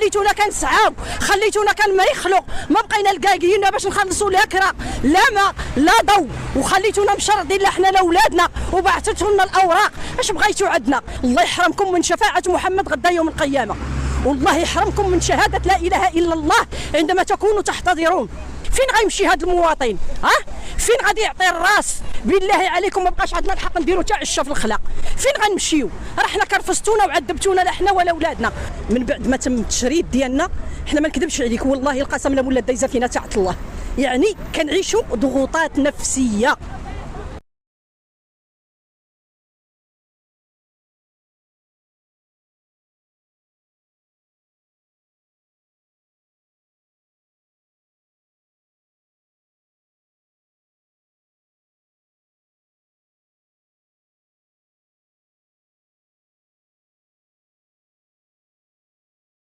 خليتونا كنسعاو، خليتونا كنمريخلو، ما بقينا لقاقينا باش نخلصوا لا كرا لا ما لا ضو، وخليتونا مشردين لا حنا لا ولادنا وبعثتوا لنا الاوراق. اش بغيتوا عندنا؟ الله يحرمكم من شفاعه محمد غدا يوم القيامه، والله يحرمكم من شهاده لا اله الا الله عندما تكونوا تحتضرون. فين غيمشي هذا المواطن؟ فين غادي يعطي الراس؟ بالله عليكم ما بقاش عندنا الحق نديروا حتى عشه في الخلق. فين غنمشيو؟ راه حنا كرفستونا وعذبتونا لا حنا ولا ولادنا. من بعد ما تم التشريد ديالنا حنا ما نكذبش عليك والله القسم لا ولا دايزه فينا تاعت الله، يعني كنعيشوا ضغوطات نفسيه